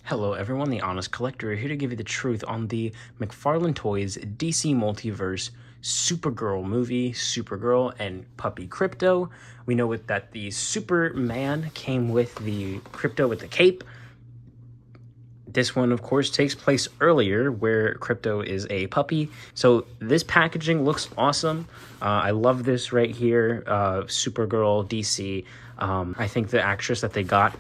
Hello everyone, the Honest Collector here to give you the truth on the McFarlane Toys DC Multiverse SuperGirl movie, SuperGirl and Puppy Crypto. We know that the Superman came with the Crypto with the cape. This one, of course, takes place earlier where Crypto is a puppy. So this packaging looks awesome. I love this right here, Supergirl DC. I think the actress that they got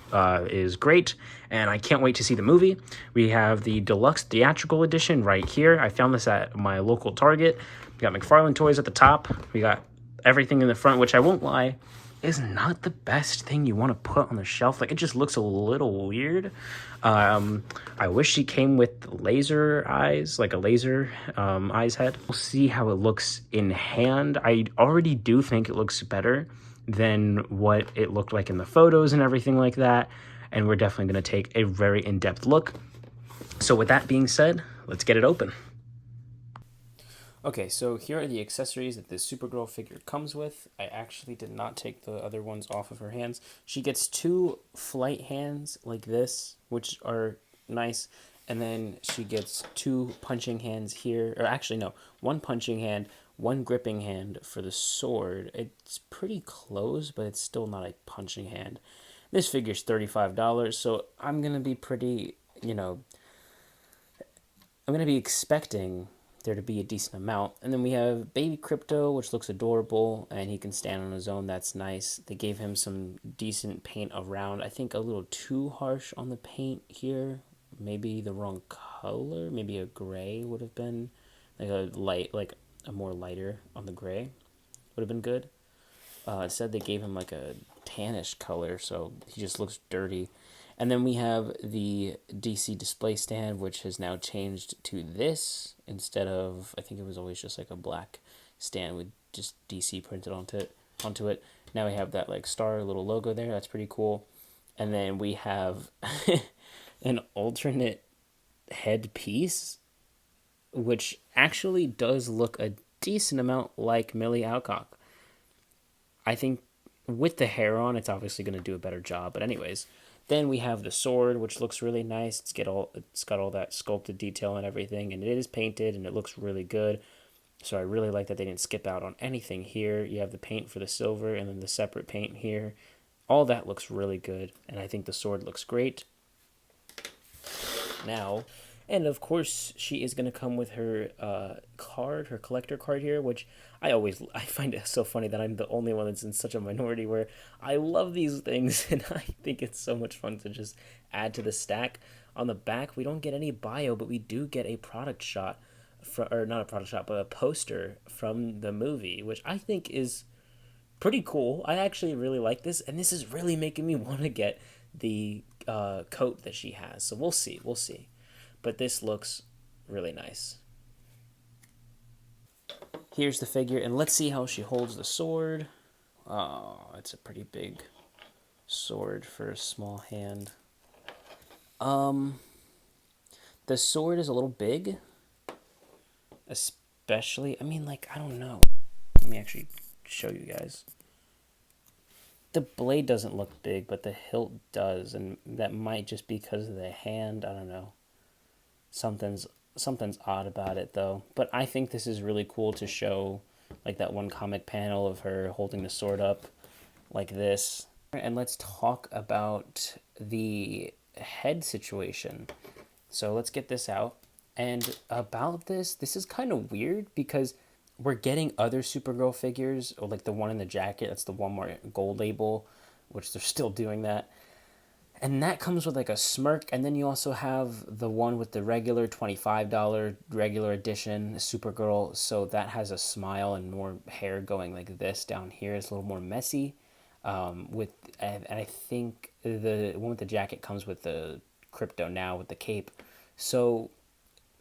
is great, and I can't wait to see the movie. We have the deluxe theatrical edition right here. I found this at my local Target. We got McFarlane Toys at the top. We got everything in the front, which I won't lie, is not the best thing you want to put on the shelf. Like, it just looks a little weird. I wish she came with laser eyes, like a laser eyes head. We'll see how it looks in hand. I already do think it looks better than what it looked like in the photos and everything like that. And we're definitely going to take a very in-depth look. So with that being said, let's get it open. Okay, so here are the accessories that this Supergirl figure comes with. I actually did not take the other ones off of her hands. She gets two flight hands like this, which are nice. And then she gets two punching hands here. Or actually, no, one punching hand, one gripping hand for the sword. It's pretty close, but it's still not a punching hand. This figure's $35, so I'm going to be pretty, I'm going to be expecting there to be a decent amount. And then we have Baby Crypto, which looks adorable, and he can stand on his own. That's nice. They gave him some decent paint around. I think a little too harsh on the paint here. Maybe the wrong color. Maybe a gray would have been like a more lighter on the gray would have been good. Instead, they gave him like a tannish color, so he just looks dirty. And then we have the DC display stand, which has now changed to this instead of, I think it was always just like a black stand with just DC printed onto it. Now we have that like star little logo there. That's pretty cool. And then we have an alternate headpiece, which actually does look a decent amount like Millie Alcock. I think with the hair on, it's obviously going to do a better job. But anyways, then we have the sword, which looks really nice. It's got all that sculpted detail and everything, and it is painted, and it looks really good. So I really like that they didn't skip out on anything here. You have the paint for the silver, and then the separate paint here. All that looks really good, and I think the sword looks great. Now, and of course, she is going to come with her card, her collector card here, which I find it so funny that I'm the only one that's in such a minority where I love these things and I think it's so much fun to just add to the stack. On the back, we don't get any bio, but we do get a product shot, or not a product shot, but a poster from the movie, which I think is pretty cool. I actually really like this, and this is really making me want to get the coat that she has. So we'll see. But this looks really nice. Here's the figure, and let's see how she holds the sword. Oh, it's a pretty big sword for a small hand. The sword is a little big, especially, I don't know. Let me actually show you guys. The blade doesn't look big, but the hilt does, and that might just be because of the hand. I don't know. Something's odd about it, though. But I think this is really cool to show, like that one comic panel of her holding the sword up like this. And let's talk about the head situation. So let's get this out. And about this is kind of weird because we're getting other Supergirl figures, or like the one in the jacket. That's the one more gold label, which they're still doing that. And that comes with like a smirk, and then you also have the one with the regular $25 regular edition Supergirl. So that has a smile and more hair going like this down here. It's a little more messy. And I think the one with the jacket comes with the Crypto now with the cape. So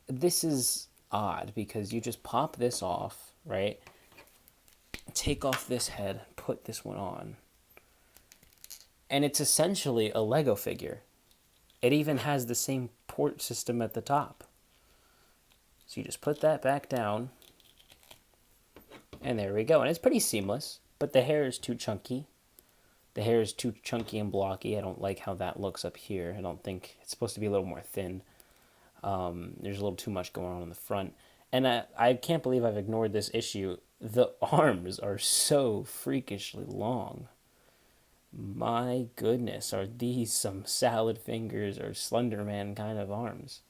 this is odd because you just pop this off, right? Take off this head, put this one on. And it's essentially a Lego figure. It even has the same port system at the top. So you just put that back down. And there we go. And it's pretty seamless, but the hair is too chunky. The hair is too chunky and blocky. I don't like how that looks up here. I don't think it's supposed to be a little more thin. There's a little too much going on in the front. And I can't believe I've ignored this issue. The arms are so freakishly long. My goodness, are these some salad fingers or Slender Man kind of arms?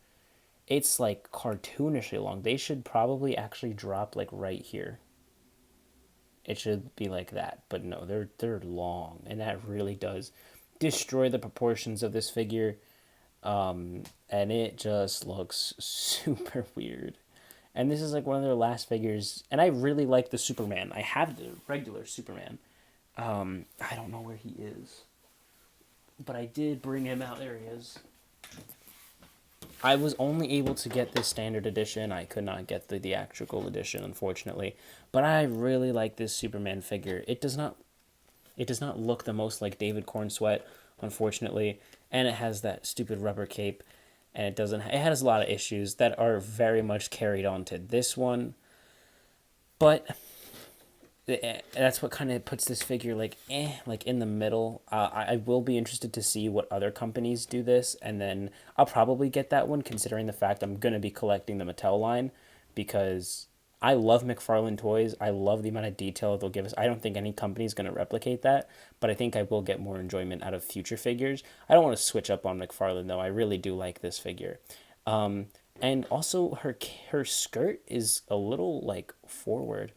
It's like cartoonishly long. They should probably actually drop like right here. It should be like that, but no, they're long, and that really does destroy the proportions of this figure. And it just looks super weird. And this is like one of their last figures, and I really like the Superman. I have the regular Superman. I don't know where he is, but I did bring him out. There he is. I was only able to get this standard edition. I could not get the theatrical edition, unfortunately. But I really like this Superman figure. It does not look the most like David Cornsweet, unfortunately, and it has that stupid rubber cape, and it has a lot of issues that are very much carried on to this one. But that's what kind of puts this figure like in the middle. I will be interested to see what other companies do this, and then I'll probably get that one, considering the fact I'm going to be collecting the Mattel line, because I love McFarlane toys. I love the amount of detail they'll give us. I don't think any company is going to replicate that, but I think I will get more enjoyment out of future figures. I don't want to switch up on McFarlane, though. I really do like this figure. And also her skirt is a little like forward.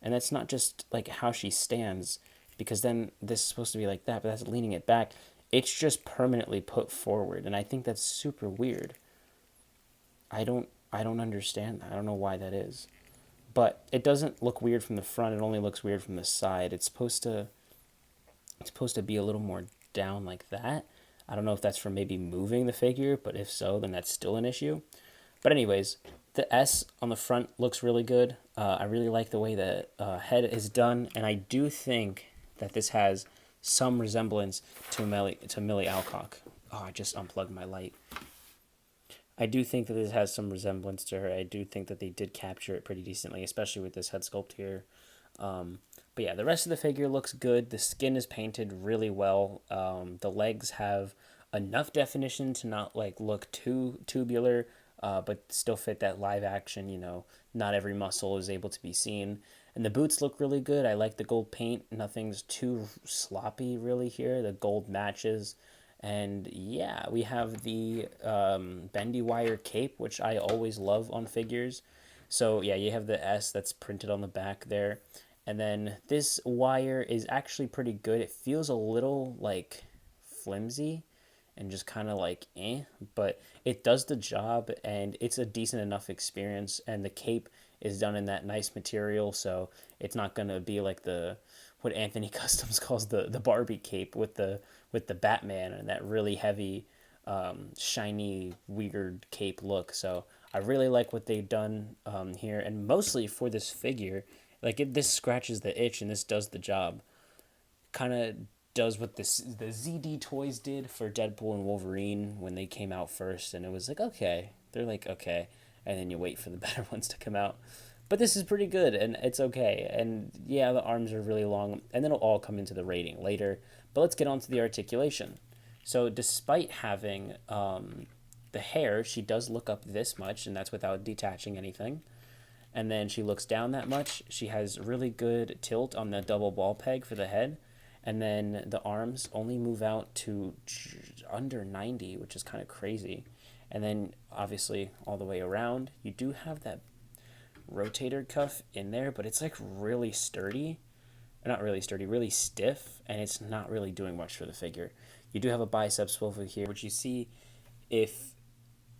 And that's not just like how she stands, because then this is supposed to be like that, but that's leaning it back. It's just permanently put forward, and I think that's super weird. I don't understand that. I don't know why that is. But it doesn't look weird from the front, it only looks weird from the side. It's supposed to be a little more down like that. I don't know if that's for maybe moving the figure, but if so, then that's still an issue. But anyways, the S on the front looks really good. I really like the way the head is done, and I do think that this has some resemblance to Millie Alcock. Oh, I just unplugged my light. I do think that this has some resemblance to her. I do think that they did capture it pretty decently, especially with this head sculpt here. But yeah, the rest of the figure looks good. The skin is painted really well. The legs have enough definition to not like look too tubular, but still fit that live action, not every muscle is able to be seen. And the boots look really good. I like the gold paint. Nothing's too sloppy really here. The gold matches. And yeah, we have the bendy wire cape, which I always love on figures. So yeah, you have the S that's printed on the back there. And then this wire is actually pretty good. It feels a little like flimsy and just kind of like but it does the job, and it's a decent enough experience, and the cape is done in that nice material, so it's not going to be like what Anthony Customs calls the Barbie cape with the Batman and that really heavy shiny weird cape look. So I really like what they've done here, and mostly for this figure, like this scratches the itch and this does the job. Kind of does what the ZD Toys did for Deadpool and Wolverine when they came out first, and it was like, okay. They're like, okay. And then you wait for the better ones to come out. But this is pretty good, and it's okay. And yeah, the arms are really long, and then it'll all come into the rating later. But let's get on to the articulation. So despite having the hair, she does look up this much, and that's without detaching anything. And then she looks down that much. She has really good tilt on the double ball peg for the head. And then the arms only move out to under 90, which is kind of crazy. And then, obviously, all the way around, you do have that rotator cuff in there, but it's like really sturdy. Not really sturdy, really stiff, and it's not really doing much for the figure. You do have a bicep swivel here, which you see if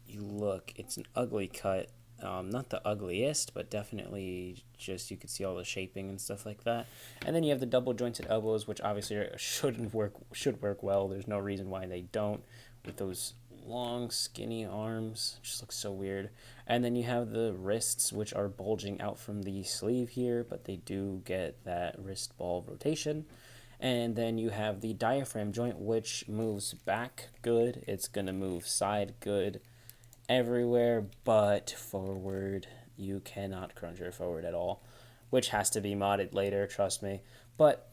you look, it's an ugly cut. Not the ugliest, but definitely just you could see all the shaping and stuff like that. And then you have the double jointed elbows, which obviously should work well. There's no reason why they don't, with those long skinny arms. It just looks so weird. And then you have the wrists, which are bulging out from the sleeve here, but they do get that wrist ball rotation. And then you have the diaphragm joint, which moves back good. It's gonna move side good. Everywhere but forward. You cannot crunch her forward at all, which has to be modded later, trust me. But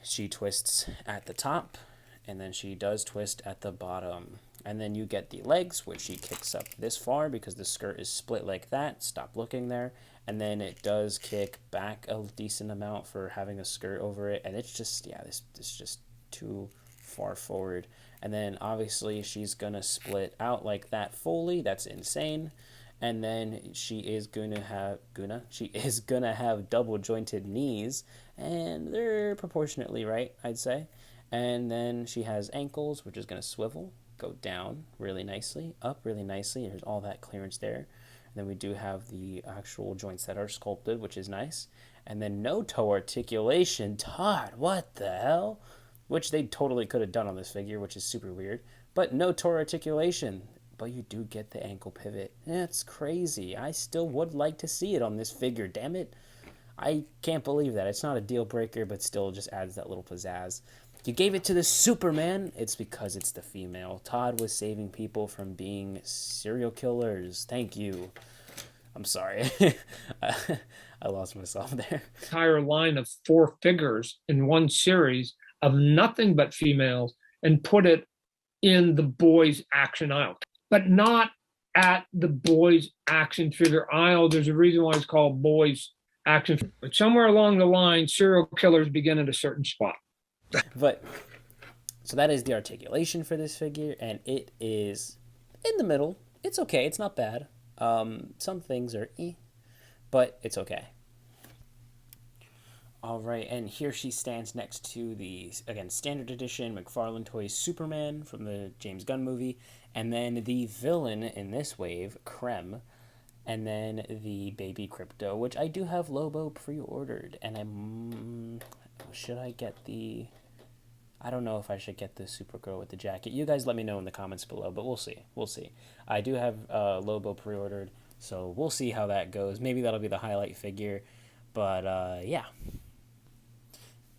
she twists at the top, and then she does twist at the bottom. And then you get the legs, which she kicks up this far because the skirt is split like that. Stop looking there. And then it does kick back a decent amount for having a skirt over it. And it's just, yeah, this is just too far forward. And then obviously she's going to split out like that fully. That's insane. And then she is going to have double jointed knees, and they're proportionately right, I'd say. And then she has ankles, which is going to swivel, go down really nicely, up really nicely. There's all that clearance there. And then we do have the actual joints that are sculpted, which is nice. And then no toe articulation. Todd, what the hell? Which they totally could have done on this figure, which is super weird. But no toe articulation. But you do get the ankle pivot. That's crazy. I still would like to see it on this figure, damn it. I can't believe that. It's not a deal breaker, but still just adds that little pizzazz. You gave it to the Superman. It's because it's the female. Todd was saving people from being serial killers. Thank you. I'm sorry. I lost myself there. Entire line of 4 figures in one series of nothing but females and put it in the boys' action aisle, but not at the boys' action figure aisle. There's a reason why it's called boys' action. But somewhere along the line, serial killers begin at a certain spot. But so that is the articulation for this figure, and it is in the middle. It's okay. It's not bad. Some things are but it's okay. All right, and here she stands next to the, again, standard edition McFarlane Toys Superman from the James Gunn movie, and then the villain in this wave, Krem, and then the baby Crypto, which I do have Lobo pre-ordered, and should I get the... I don't know if I should get the Supergirl with the jacket. You guys let me know in the comments below, but we'll see. We'll see. I do have Lobo pre-ordered, so we'll see how that goes. Maybe that'll be the highlight figure, but yeah.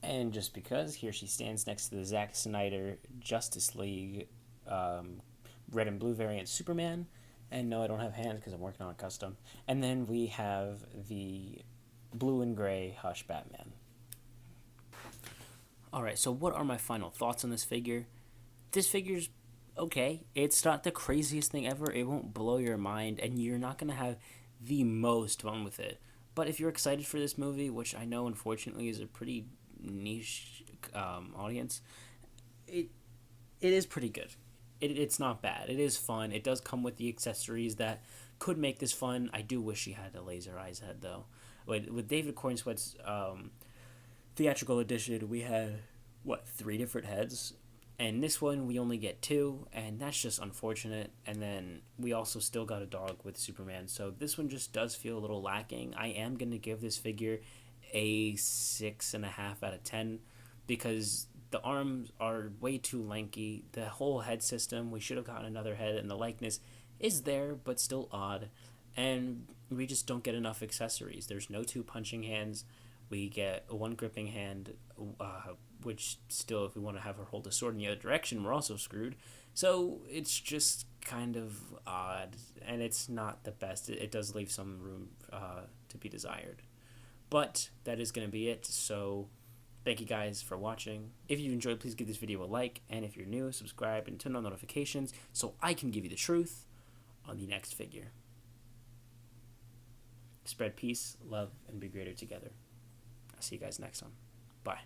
And just because, here she stands next to the Zack Snyder Justice League red and blue variant Superman. And no, I don't have hands because I'm working on a custom. And then we have the blue and gray Hush Batman. Alright, so what are my final thoughts on this figure? This figure's okay. It's not the craziest thing ever. It won't blow your mind, and you're not going to have the most fun with it. But if you're excited for this movie, which I know unfortunately is a pretty niche audience, it is pretty good. It's not bad. It is fun. It does come with the accessories that could make this fun. I do wish she had a laser eyes head, though. With David Cornsweat's theatrical edition, we had, 3 different heads? And this one, we only get 2, and that's just unfortunate. And then we also still got a dog with Superman, so this one just does feel a little lacking. I am going to give this figure a 6.5 out of 10 because the arms are way too lanky. The whole head system, we should have gotten another head, and the likeness is there, but still odd. And we just don't get enough accessories. There's no 2 punching hands. We get 1 gripping hand, which still, if we want to have her hold a sword in the other direction, we're also screwed. So it's just kind of odd, and it's not the best. It does leave some room to be desired. But that is going to be it, so thank you guys for watching. If you enjoyed, please give this video a like, and if you're new, subscribe and turn on notifications so I can give you the truth on the next figure. Spread peace, love, and be greater together. I'll see you guys next time. Bye.